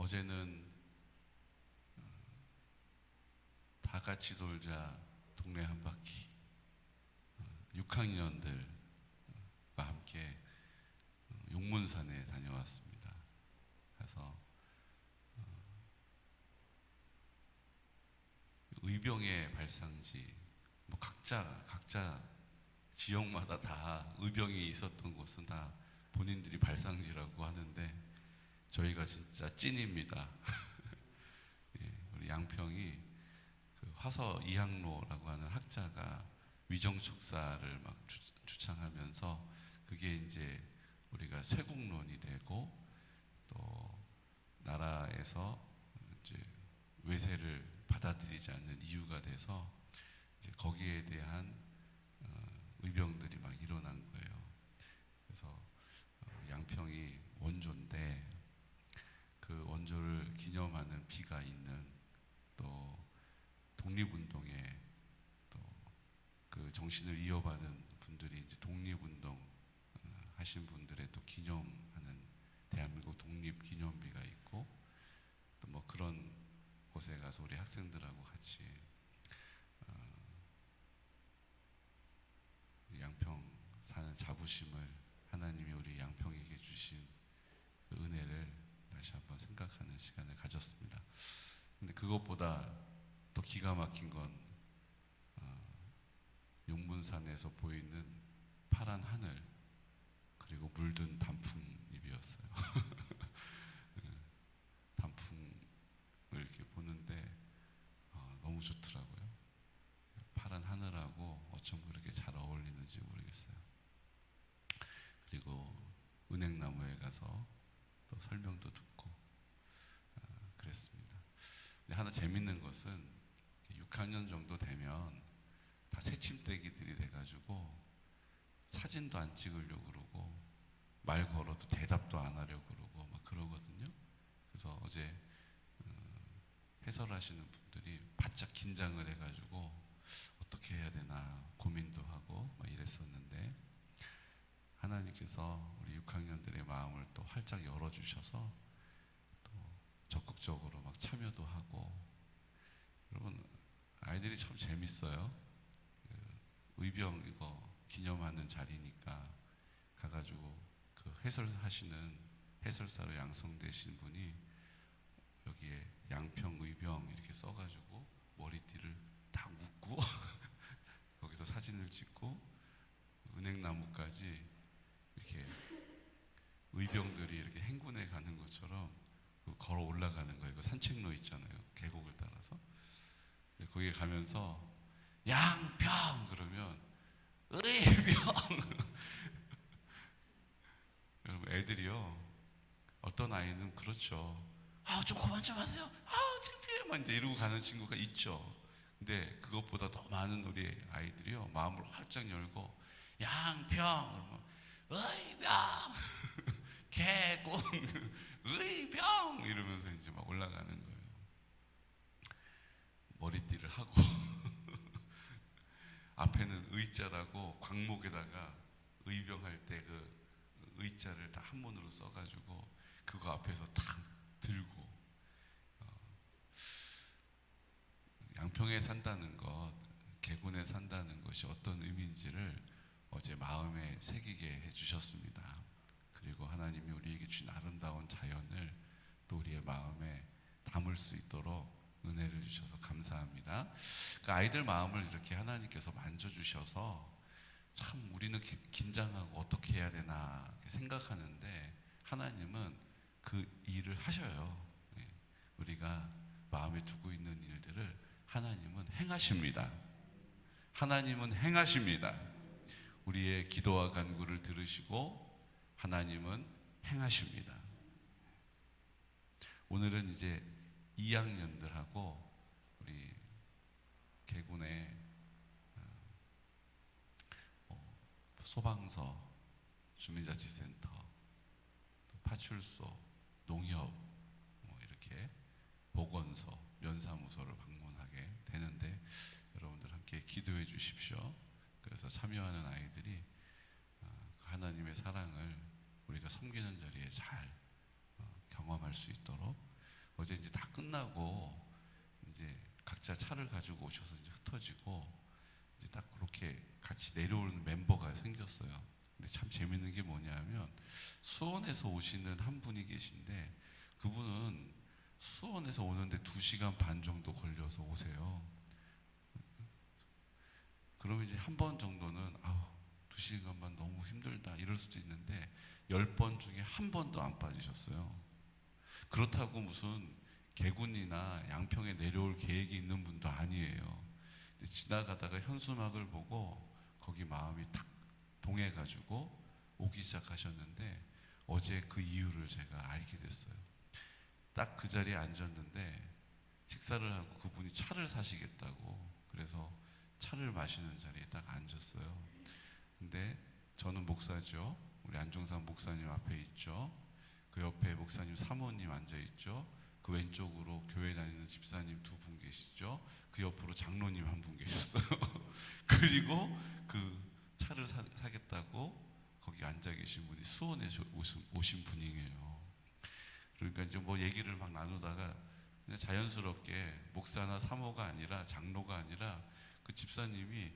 어제는 다 같이 돌자 동네 한 바퀴 6학년들과 함께 용문산에 다녀왔습니다. 그래서 의병의 발상지, 뭐 각자 지역마다 다 의병이 있었던 곳은 다 본인들이 발상지라고 하는데 저희가 진짜 찐입니다. 예, 우리 양평이 그 화서 이항로라고 하는 학자가 위정축사를 막 주창하면서 그게 이제 우리가 쇄국론이 되고 또 나라에서 이제 외세를 받아들이지 않는 이유가 돼서 이제 거기에 대한 의병들이 막 일어난 거예요. 그래서 양평이 원조인데 그 원조를 기념하는 비가 있는 또 독립운동에 또 그 정신을 이어받은 분들이 이제 독립운동 하신 분들의 또 기념하는 대한민국 독립기념비가 있고 또 뭐 그런 곳에 가서 우리 학생들하고 같이 양평 사는 자부심을 하나님이 우리 양평에게 주신 그 은혜를 다시 한번 생각하는 시간을 가졌습니다. 근데 그것보다 또 기가 막힌 건 용문산에서 보이는 파란 하늘 그리고 물든 단풍잎이었어요. 단풍을 이렇게 보는데 너무 좋더라고요. 파란 하늘하고 어쩜 그렇게 잘 어울리는지 모르겠어요. 그리고 은행나무에 가서 또 설명도 듣고 그랬습니다. 근데 하나 재밌는 것은 6학년 정도 되면 다 새침대기들이 돼가지고 사진도 안 찍으려고 그러고 말 걸어도 대답도 안 하려고 그러고 막 그러거든요. 그래서 어제 해설하시는 분들이 바짝 긴장을 해가지고 어떻게 해야 되나 고민도 하고 막 이랬었는데 하나님께서 우리 6학년들의 마음을 또 활짝 열어주셔서 또 적극적으로 막 참여도 하고 여러분 아이들이 참 재밌어요. 의병 이거 기념하는 자리니까 가가지고 그 해설하시는 해설사로 양성되신 분이 여기에 양평 의병 이렇게 써가지고 머리띠를 딱 묶고 거기서 사진을 찍고 은행나무까지 이렇게 의병들이 이렇게 행군해 가는 것처럼 걸어 올라가는 거예요. 그 산책로 있잖아요. 계곡을 따라서. 거기에 가면서 양평 그러면 의병 여러분 애들이요 어떤 아이는 그렇죠. 좀 그만 좀 하세요. 창피해 막 이제 이러고 가는 친구가 있죠. 근데 그것보다 더 많은 우리 아이들이요 마음을 활짝 열고 양평 의병 계곡 의병 이러면서 이제 막 올라가는 거예요. 머리띠를 하고 앞에는 의자라고 광목에다가 의병할 때 그 의자를 다 한문으로 써가지고 그거 앞에서 탁 들고 양평에 산다는 것, 계군에 산다는 것이 어떤 의미인지를 어제 마음에 새기게 해주셨습니다. 그리고 하나님이 우리에게 주신 아름다운 자연을 또 우리의 마음에 담을 수 있도록 은혜를 주셔서 감사합니다. 그 아이들 마음을 이렇게 하나님께서 만져주셔서 참 우리는 긴장하고 어떻게 해야 되나 생각하는데 하나님은 그 일을 하셔요. 우리가 마음에 두고 있는 일들을 하나님은 행하십니다. 하나님은 행하십니다. 우리의 기도와 간구를 들으시고 하나님은 행하십니다. 오늘은 이제 2학년들하고 우리 계군의 소방서, 주민자치센터, 파출소, 농협, 이렇게 보건소, 면사무소를 방문하게 되는데 여러분들 함께 기도해 주십시오. 그래서 참여하는 아이들이 하나님의 사랑을 우리가 섬기는 자리에 잘 경험할 수 있도록 어제 이제 다 끝나고 이제 각자 차를 가지고 오셔서 이제 흩어지고 이제 딱 그렇게 같이 내려오는 멤버가 생겼어요. 근데 참 재밌는 게 뭐냐면 수원에서 오시는 한 분이 계신데 그분은 수원에서 오는데 2시간 반 정도 걸려서 오세요. 그러면 이제 한 번 정도는 2시간만 너무 힘들다 이럴 수도 있는데 10번 중에 한 번도 안 빠지셨어요. 그렇다고 무슨 개군이나 양평에 내려올 계획이 있는 분도 아니에요. 근데 지나가다가 현수막을 보고 거기 마음이 탁 동해가지고 오기 시작하셨는데 어제 그 이유를 제가 알게 됐어요. 딱 그 자리에 앉았는데 식사를 하고 그분이 차를 사시겠다고 그래서 차를 마시는 자리에 딱 앉았어요. 근데 저는 목사죠. 우리 안종산 목사님 앞에 있죠. 그 옆에 목사님 사모님 앉아 있죠. 그 왼쪽으로 교회 다니는 집사님 2분 계시죠. 그 옆으로 장로님 1분 계셨어요. 그리고 그 차를 사겠다고 거기 앉아 계신 분이 수원에서 오신 분이에요. 그러니까 이제 뭐 얘기를 막 나누다가 그냥 자연스럽게 목사나 사모가 아니라 장로가 아니라 그 집사님이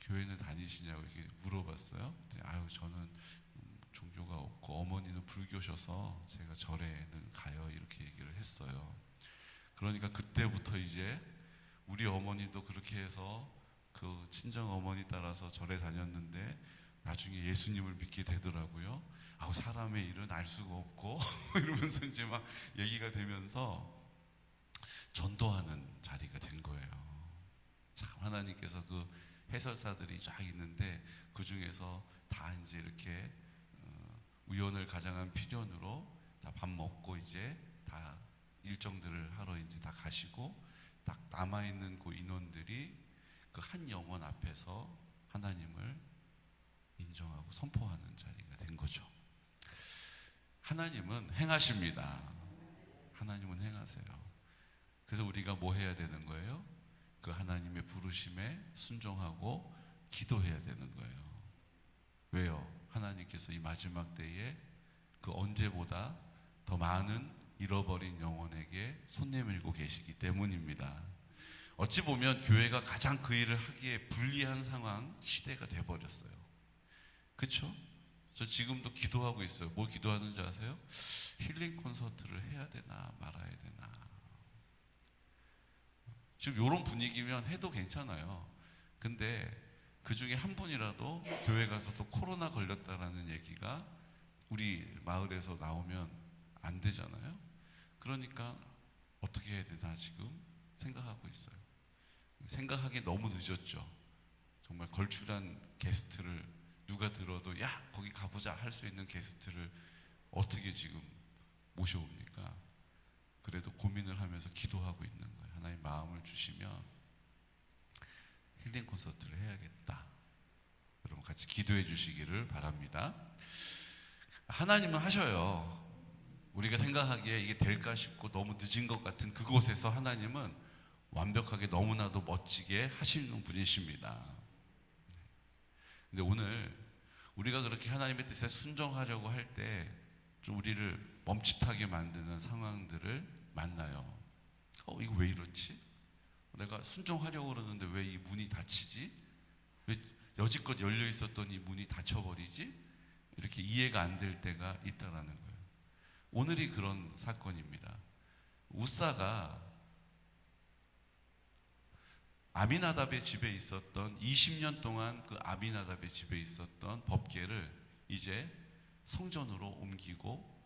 교회는 다니시냐고 이렇게 물어봤어요. 저는 종교가 없고 어머니는 불교셔서 제가 절에는 가요 이렇게 얘기를 했어요. 그러니까 그때부터 이제 우리 어머니도 그렇게 해서 그 친정 어머니 따라서 절에 다녔는데 나중에 예수님을 믿게 되더라고요. 사람의 일은 알 수가 없고 이러면서 이제 막 얘기가 되면서 전도하는 자리가 된 거예요. 참 하나님께서 그 해설사들이 쫙 있는데 그 중에서 다 이제 이렇게 우연을 가장한 필연으로 다 밥 먹고 이제 다 일정들을 하러 이제 다 가시고 딱 남아 있는 그 인원들이 그 한 영혼 앞에서 하나님을 인정하고 선포하는 자리가 된 거죠. 하나님은 행하십니다. 하나님은 행하세요. 그래서 우리가 뭐 해야 되는 거예요? 그 하나님의 부르심에 순종하고 기도해야 되는 거예요. 왜요? 하나님께서 이 마지막 때에 그 언제보다 더 많은 잃어버린 영혼에게 손 내밀고 계시기 때문입니다. 어찌 보면 교회가 가장 그 일을 하기에 불리한 상황, 시대가 돼버렸어요. 그렇죠? 저 지금도 기도하고 있어요. 뭐 기도하는지 아세요? 힐링 콘서트를 해야 되나 말아야 되나. 지금 이런 분위기면 해도 괜찮아요. 근데 그 중에 한 분이라도 교회 가서 또 코로나 걸렸다라는 얘기가 우리 마을에서 나오면 안 되잖아요. 그러니까 어떻게 해야 되나 지금 생각하고 있어요. 생각하기 너무 늦었죠. 정말 걸출한 게스트를 누가 들어도 야 거기 가보자 할 수 있는 게스트를 어떻게 지금 모셔옵니까? 그래도 고민을 하면서 기도하고 있는 거예요. 하나님 마음을 주시면 힐링 콘서트를 해야겠다. 여러분 같이 기도해 주시기를 바랍니다. 하나님은 하셔요. 우리가 생각하기에 이게 될까 싶고 너무 늦은 것 같은 그곳에서 하나님은 완벽하게 너무나도 멋지게 하시는 분이십니다. 근데 오늘 우리가 그렇게 하나님의 뜻에 순종하려고 할 때 좀 우리를 멈칫하게 만드는 상황들을 만나요. 이거 왜 이렇지? 내가 순종하려고 그러는데 왜 이 문이 닫히지? 왜 여지껏 열려 있었던 이 문이 닫혀버리지? 이렇게 이해가 안 될 때가 있다라는 거예요. 오늘이 그런 사건입니다. 우사가 아미나답의 집에 있었던 20년 동안 그 아미나답의 집에 있었던 법궤를 이제 성전으로 옮기고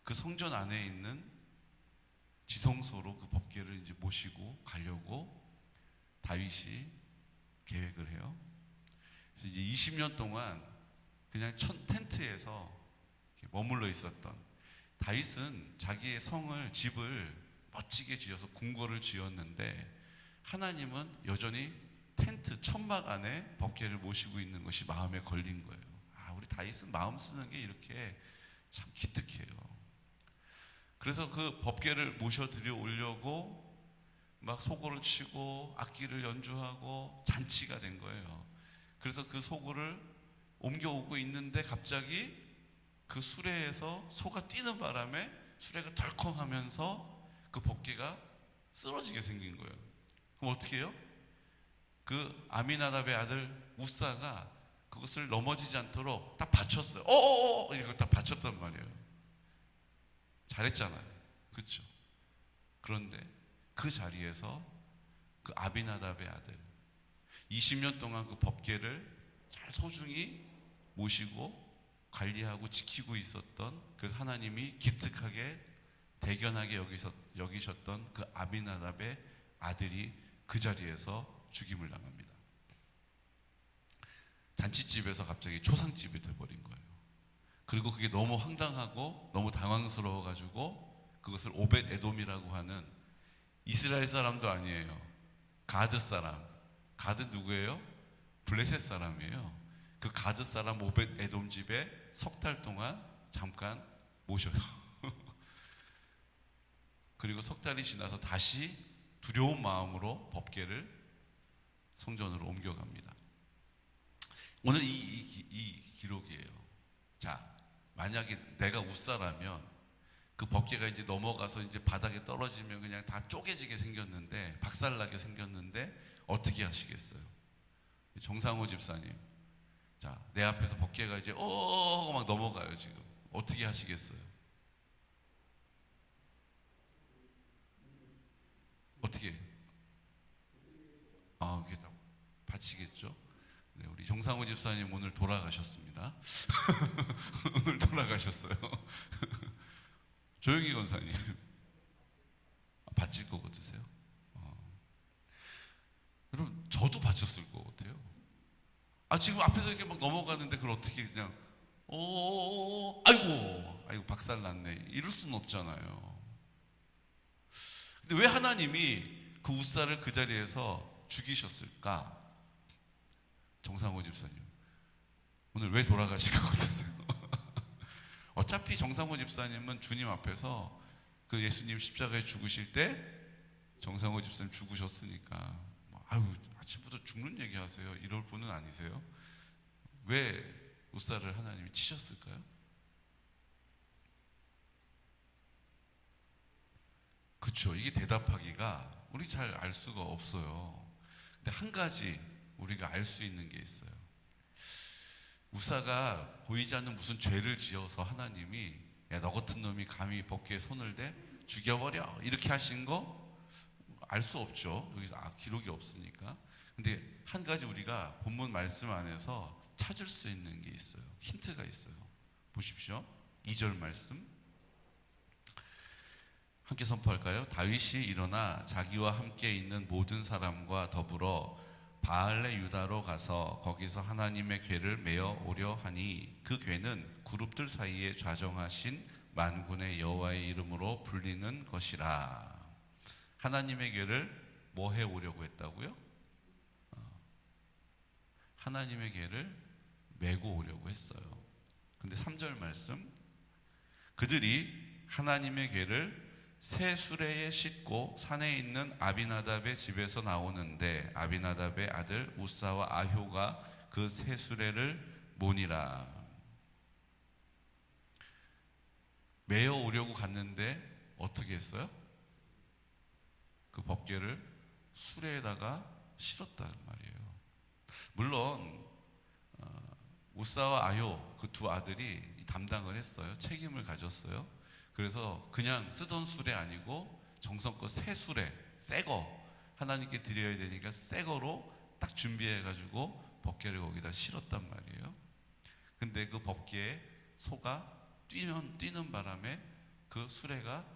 그 성전 안에 있는 지성소로 그 법궤를 이제 모시고 가려고 다윗이 계획을 해요. 그래서 이제 20년 동안 그냥 텐트에서 머물러 있었던 다윗은 자기의 성을 집을 멋지게 지어서 궁궐을 지었는데 하나님은 여전히 텐트 천막 안에 법궤를 모시고 있는 것이 마음에 걸린 거예요. 우리 다윗은 마음 쓰는 게 이렇게 참 기특해요. 그래서 그 법궤를 모셔 드려 오려고 막 소고를 치고 악기를 연주하고 잔치가 된 거예요. 그래서 그 소고를 옮겨오고 있는데 갑자기 그 수레에서 소가 뛰는 바람에 수레가 덜컹하면서 그 법궤가 쓰러지게 생긴 거예요. 그럼 어떻게 해요? 그 아미나답의 아들 우사가 그것을 넘어지지 않도록 딱 받쳤어요. 이거 딱 받쳤단 말이에요. 잘했잖아요. 그렇죠? 그런데 그 자리에서 그 아비나답의 아들 20년 동안 그 법궤를 잘 소중히 모시고 관리하고 지키고 있었던, 그래서 하나님이 기특하게 대견하게 여기셨던 그 아비나답의 아들이 그 자리에서 죽임을 당합니다. 잔치집에서 갑자기 초상집이 돼버린 거예요. 그리고 그게 너무 황당하고 너무 당황스러워 가지고 그것을 오벳 에돔이라고 하는, 이스라엘 사람도 아니에요. 가드 사람. 가드 누구예요? 블레셋 사람이에요. 그 가드 사람 오벳 에돔 집에 석 달 동안 잠깐 모셔요. 그리고 석 달이 지나서 다시 두려운 마음으로 법궤를 성전으로 옮겨갑니다. 오늘 이 기록이에요. 자, 만약에 내가 우사라면 그 법궤가 이제 넘어가서 이제 바닥에 떨어지면 그냥 다 쪼개지게 생겼는데, 박살나게 생겼는데 어떻게 하시겠어요? 정상호 집사님, 자, 내 앞에서 법궤가 이제 막 넘어가요. 지금 어떻게 하시겠어요? 어떻게? 그게 다 받치겠죠? 네, 우리 정상호 집사님 오늘 돌아가셨습니다. 오늘 돌아가셨어요. 조영희 권사님, 받칠 것 같으세요? 여러분, 저도 받쳤을 것 같아요. 지금 앞에서 이렇게 막 넘어가는데 그걸 어떻게 그냥 아이고 박살났네 이럴 수는 없잖아요. 근데 왜 하나님이 그 우사를 그 자리에서 죽이셨을까? 정상호 집사님, 오늘 왜 돌아가실 것 같으세요? 어차피 정상호 집사님은 주님 앞에서 그 예수님 십자가에 죽으실 때 정상호 집사님 죽으셨으니까 아침부터 죽는 얘기 하세요 이럴 분은 아니세요? 왜 우사를 하나님이 치셨을까요? 그렇죠. 이게 대답하기가 우리 잘 알 수가 없어요. 근데 한 가지 우리가 알 수 있는 게 있어요. 우사가 보이지 않는 무슨 죄를 지어서 하나님이 야, 너 같은 놈이 감히 법궤에 손을 대 죽여버려 이렇게 하신 거 알 수 없죠. 여기서 기록이 없으니까. 근데 한 가지 우리가 본문 말씀 안에서 찾을 수 있는 게 있어요. 힌트가 있어요. 보십시오. 2절 말씀 함께 선포할까요? 다윗이 일어나 자기와 함께 있는 모든 사람과 더불어 바알레 유다로 가서 거기서 하나님의 궤를 메어 오려 하니 그 궤는 그룹들 사이에 좌정하신 만군의 여호와의 이름으로 불리는 것이라. 하나님의 궤를 뭐 해 오려고 했다고요? 하나님의 궤를 메고 오려고 했어요. 근데 3절 말씀, 그들이 하나님의 궤를 새 수레에 싣고 산에 있는 아비나답의 집에서 나오는데 아비나답의 아들 우사와 아효가 그 새 수레를 모니라. 메어 오려고 갔는데 어떻게 했어요? 그 법궤를 수레에다가 실었단 말이에요. 물론 우사와 아효 그 두 아들이 담당을 했어요. 책임을 가졌어요. 그래서 그냥 쓰던 수레 아니고 정성껏 새 수레, 새거 하나님께 드려야 되니까 새거로 딱 준비해가지고 법궤를 거기다 실었단 말이에요. 근데 그 법궤에 소가 뛰는 바람에 그 수레가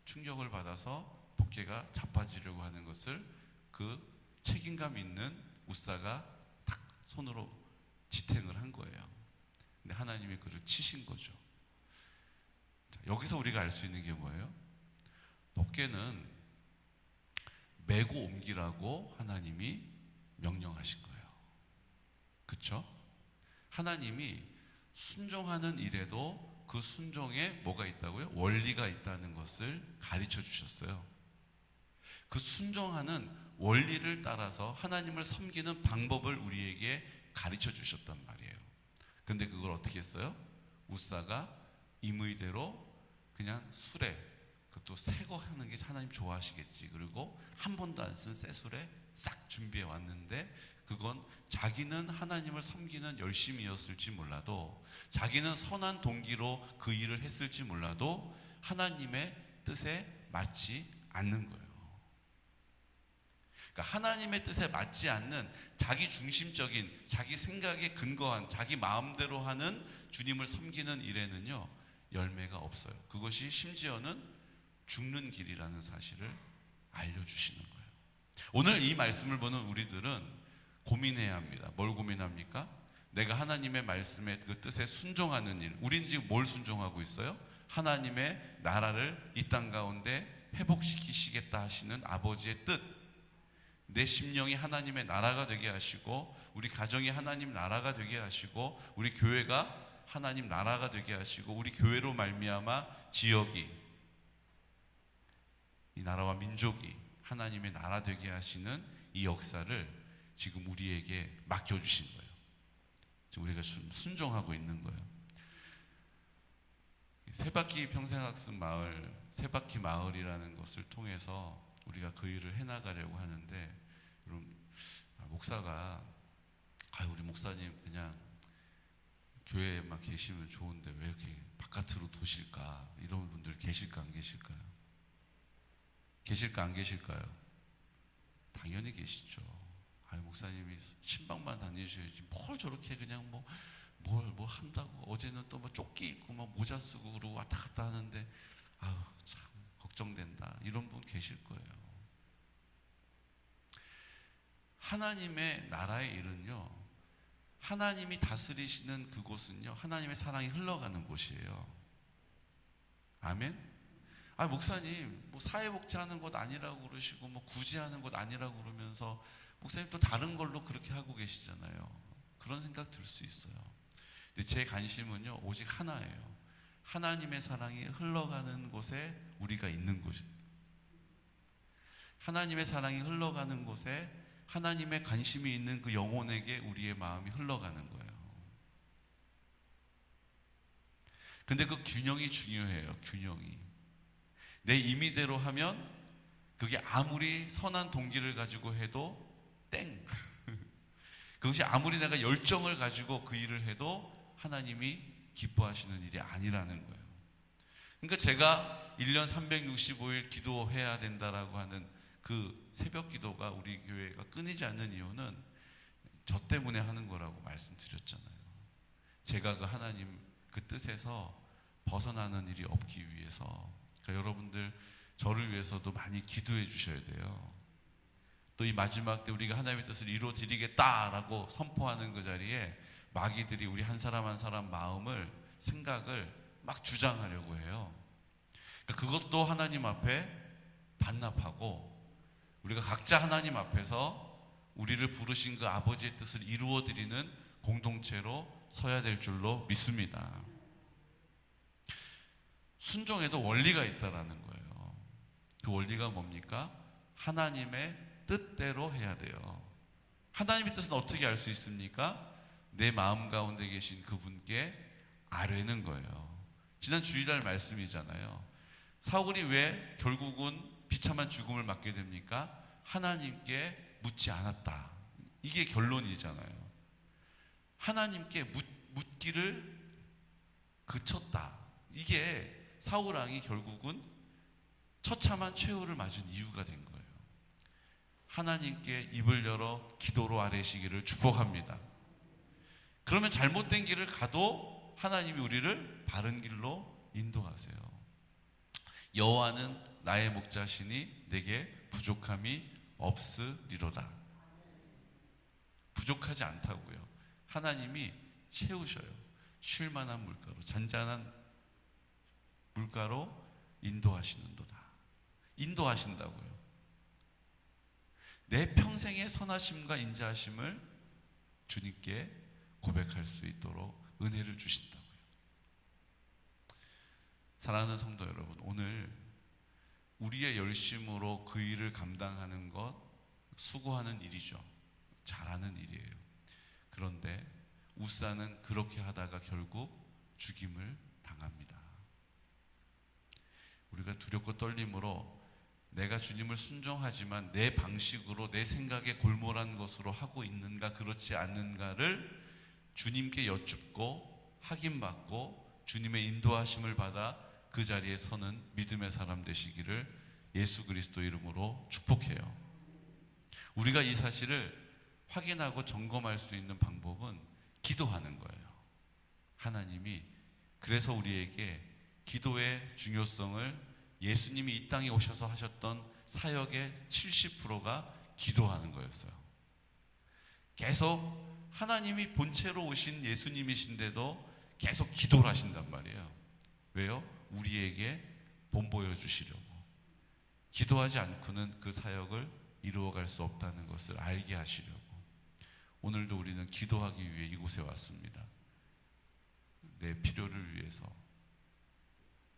충격을 받아서 법궤가 자빠지려고 하는 것을 그 책임감 있는 우사가 딱 손으로 지탱을 한 거예요. 근데 하나님이 그를 치신 거죠. 자, 여기서 우리가 알 수 있는 게 뭐예요? 법궤는 메고 옮기라고 하나님이 명령하신 거예요. 그렇죠? 하나님이 순종하는 일에도 그 순종에 뭐가 있다고요? 원리가 있다는 것을 가르쳐 주셨어요. 그 순종하는 원리를 따라서 하나님을 섬기는 방법을 우리에게 가르쳐 주셨단 말이에요. 근데 그걸 어떻게 했어요? 우사가 임의대로 그냥 술에, 그것도 새 거 하는 게 하나님 좋아하시겠지. 그리고 한 번도 안 쓴 새 술에 싹 준비해 왔는데, 그건 자기는 하나님을 섬기는 열심이었을지 몰라도, 자기는 선한 동기로 그 일을 했을지 몰라도 하나님의 뜻에 맞지 않는 거예요. 그러니까 하나님의 뜻에 맞지 않는 자기 중심적인, 자기 생각에 근거한, 자기 마음대로 하는 주님을 섬기는 일에는요, 열매가 없어요. 그것이 심지어는 죽는 길이라는 사실을 알려주시는 거예요. 오늘 이 말씀을 보는 우리들은 고민해야 합니다. 뭘 고민합니까? 내가 하나님의 말씀에 그 뜻에 순종하는 일. 우린 지금 뭘 순종하고 있어요? 하나님의 나라를 이 땅 가운데 회복시키시겠다 하시는 아버지의 뜻. 내 심령이 하나님의 나라가 되게 하시고, 우리 가정이 하나님 나라가 되게 하시고, 우리 교회가 하나님 나라가 되게 하시고, 우리 교회로 말미암아 지역이, 이 나라와 민족이 하나님의 나라 되게 하시는 이 역사를 지금 우리에게 맡겨주신 거예요. 지금 우리가 순종하고 있는 거예요. 세바퀴 평생학습 마을, 세바퀴 마을이라는 것을 통해서 우리가 그 일을 해나가려고 하는데, 여러분, 목사가 우리 목사님 그냥 교회에만 계시면 좋은데 왜 이렇게 바깥으로 도실까? 이런 분들 계실까 안 계실까요? 계실까 안 계실까요? 당연히 계시죠. 목사님이 신방만 다니셔야지 뭘 저렇게 그냥 뭘 한다고, 어제는 또 조끼 입고 모자 쓰고 그러고 왔다 갔다 하는데 참 걱정된다, 이런 분 계실 거예요. 하나님의 나라의 일은요, 하나님이 다스리시는 그곳은요, 하나님의 사랑이 흘러가는 곳이에요. 아멘? 목사님 사회복지하는 곳 아니라고 그러시고 구제하는 곳 아니라고 그러면서 목사님 또 다른 걸로 그렇게 하고 계시잖아요. 그런 생각 들 수 있어요. 근데 제 관심은요, 오직 하나예요. 하나님의 사랑이 흘러가는 곳에 우리가 있는 곳이에요. 하나님의 사랑이 흘러가는 곳에 하나님의 관심이 있는 그 영혼에게 우리의 마음이 흘러가는 거예요. 근데 그 균형이 중요해요. 균형이. 내 임의대로 하면 그게 아무리 선한 동기를 가지고 해도 땡. 그것이 아무리 내가 열정을 가지고 그 일을 해도 하나님이 기뻐하시는 일이 아니라는 거예요. 그러니까 제가 1년 365일 기도해야 된다라고 하는 그 새벽 기도가 우리 교회가 끊이지 않는 이유는 저 때문에 하는 거라고 말씀드렸잖아요. 제가 그 하나님 그 뜻에서 벗어나는 일이 없기 위해서. 그러니까 여러분들 저를 위해서도 많이 기도해 주셔야 돼요. 또 이 마지막 때 우리가 하나님의 뜻을 이루어 드리겠다라고 선포하는 그 자리에 마귀들이 우리 한 사람 한 사람 마음을, 생각을 막 주장하려고 해요. 그러니까 그것도 하나님 앞에 반납하고, 우리가 각자 하나님 앞에서 우리를 부르신 그 아버지의 뜻을 이루어 드리는 공동체로 서야 될 줄로 믿습니다. 순종에도 원리가 있다라는 거예요. 그 원리가 뭡니까? 하나님의 뜻대로 해야 돼요. 하나님의 뜻은 어떻게 알 수 있습니까? 내 마음 가운데 계신 그분께 아뢰는 거예요. 지난 주일날 말씀이잖아요. 사울이 왜 결국은 비참한 죽음을 맞게 됩니까? 하나님께 묻지 않았다. 이게 결론이잖아요. 하나님께 묻기를 그쳤다. 이게 사울 왕이 결국은 처참한 최후를 맞은 이유가 된 거예요. 하나님께 입을 열어 기도로 아뢰시기를 축복합니다. 그러면 잘못된 길을 가도 하나님이 우리를 바른 길로 인도하세요. 여호와는 나의 목자시니 내게 부족함이 없으리로다. 부족하지 않다고요. 하나님이 채우셔요. 쉴 만한 물가로, 잔잔한 물가로 인도하시는도다. 인도하신다고요. 내 평생의 선하심과 인자하심을 주님께 고백할 수 있도록 은혜를 주신다고요. 사랑하는 성도 여러분, 오늘 우리의 열심으로 그 일을 감당하는 것, 수고하는 일이죠. 잘하는 일이에요. 그런데 우사는 그렇게 하다가 결국 죽임을 당합니다. 우리가 두렵고 떨림으로 내가 주님을 순종하지만 내 방식으로 내 생각에 골몰한 것으로 하고 있는가 그렇지 않는가를 주님께 여쭙고 확인받고 주님의 인도하심을 받아 그 자리에 서는 믿음의 사람 되시기를 예수 그리스도 이름으로 축복해요. 우리가 이 사실을 확인하고 점검할 수 있는 방법은 기도하는 거예요. 하나님이 그래서 우리에게 기도의 중요성을 예수님이 이 땅에 오셔서 하셨던 사역의 70%가 기도하는 거였어요. 계속 하나님이 본체로 오신 예수님이신데도 계속 기도를 하신단 말이에요. 왜요? 우리에게 본보여 주시려고. 기도하지 않고는 그 사역을 이루어갈 수 없다는 것을 알게 하시려고. 오늘도 우리는 기도하기 위해 이곳에 왔습니다. 내 필요를 위해서,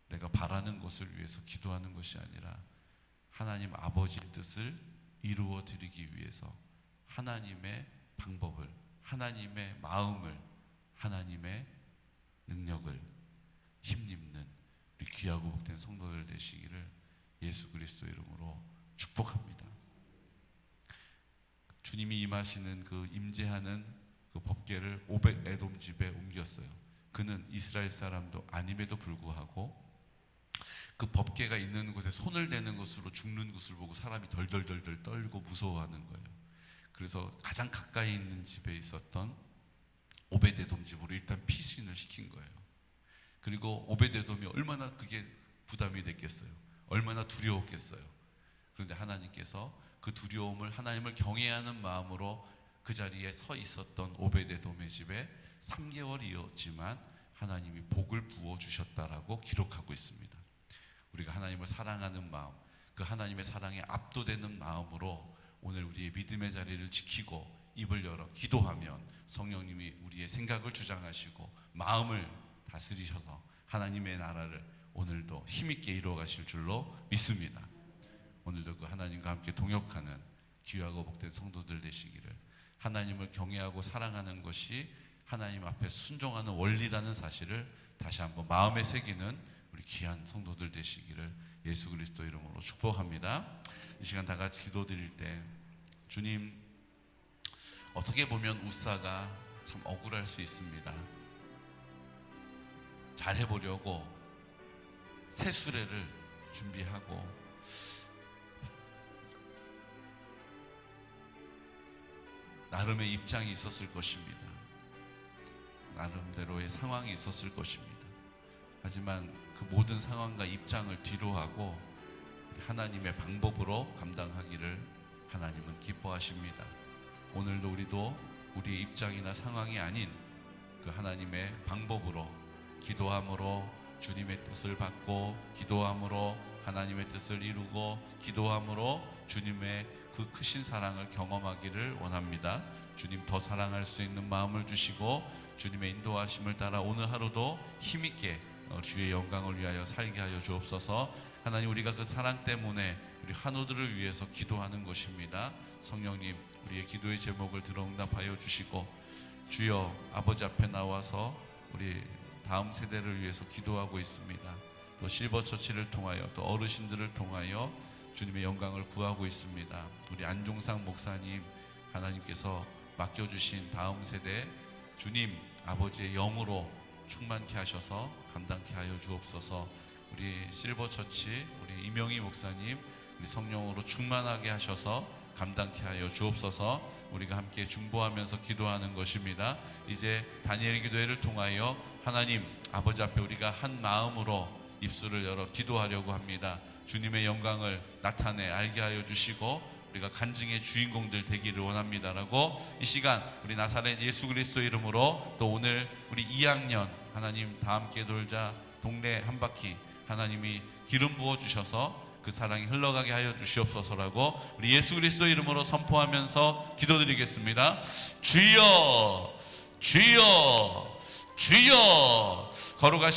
내가 바라는 것을 위해서 기도하는 것이 아니라 하나님 아버지의 뜻을 이루어 드리기 위해서 하나님의 방법을, 하나님의 마음을, 하나님의 능력을 힘입는 우리 귀하고 복된 성도들 되시기를 예수 그리스도 이름으로 축복합니다. 주님이 임하시는 그 임재하는 그 법궤를 오벳 에돔 집에 옮겼어요. 그는 이스라엘 사람도 아님에도 불구하고 그 법궤가 있는 곳에 손을 대는 것으로 죽는 것을 보고 사람이 덜덜덜덜 떨고 무서워하는 거예요. 그래서 가장 가까이 있는 집에 있었던 오벳 에돔 집으로 일단 피신을 시킨 거예요. 그리고 오벳 에돔이 얼마나 그게 부담이 됐겠어요. 얼마나 두려웠겠어요. 그런데 하나님께서 그 두려움을 하나님을 경외하는 마음으로 그 자리에 서 있었던 오벳 에돔의 집에 3개월이었지만 하나님이 복을 부어주셨다라고 기록하고 있습니다. 우리가 하나님을 사랑하는 마음, 그 하나님의 사랑에 압도되는 마음으로 오늘 우리의 믿음의 자리를 지키고 입을 열어 기도하면 성령님이 우리의 생각을 주장하시고 마음을 다스리셔서 하나님의 나라를 오늘도 힘있게 이루어가실 줄로 믿습니다. 오늘도 그 하나님과 함께 동역하는 귀하고 복된 성도들 되시기를, 하나님을 경외하고 사랑하는 것이 하나님 앞에 순종하는 원리라는 사실을 다시 한번 마음에 새기는 우리 귀한 성도들 되시기를 예수 그리스도 이름으로 축복합니다. 이 시간 다 같이 기도드릴 때, 주님, 어떻게 보면 우사가 참 억울할 수 있습니다. 잘해보려고 새 수레를 준비하고 나름의 입장이 있었을 것입니다. 나름대로의 상황이 있었을 것입니다. 하지만 그 모든 상황과 입장을 뒤로하고 하나님의 방법으로 감당하기를 하나님은 기뻐하십니다. 오늘도 우리도 우리의 입장이나 상황이 아닌 그 하나님의 방법으로 기도함으로 주님의 뜻을 받고, 기도함으로 하나님의 뜻을 이루고, 기도함으로 주님의 그 크신 사랑을 경험하기를 원합니다. 주님 더 사랑할 수 있는 마음을 주시고 주님의 인도하심을 따라 오늘 하루도 힘있게 주의 영광을 위하여 살게 하여 주옵소서. 하나님, 우리가 그 사랑 때문에 우리 한우들을 위해서 기도하는 것입니다. 성령님, 우리의 기도의 제목을 들어 응답하여 주시고, 주여 아버지 앞에 나와서 우리 다음 세대를 위해서 기도하고 있습니다. 또 실버처치를 통하여 또 어르신들을 통하여 주님의 영광을 구하고 있습니다. 우리 안종상 목사님, 하나님께서 맡겨주신 다음 세대 주님 아버지의 영으로 충만케 하셔서 감당케 하여 주옵소서. 우리 실버처치 우리 이명희 목사님, 우리 성령으로 충만하게 하셔서 감당케 하여 주옵소서. 우리가 함께 중보하면서 기도하는 것입니다. 이제 다니엘 기도회를 통하여 하나님 아버지 앞에 우리가 한 마음으로 입술을 열어 기도하려고 합니다. 주님의 영광을 나타내 알게 하여 주시고 우리가 간증의 주인공들 되기를 원합니다라고 이 시간 우리 나사렛 예수 그리스도 이름으로 또 오늘 우리 2학년 하나님 다 함께 돌자 동네 한 바퀴 하나님이 기름 부어 주셔서 그 사랑이 흘러가게 하여 주시옵소서라고 우리 예수 그리스도 이름으로 선포하면서 기도드리겠습니다. 주여 주여 주여. 걸어가시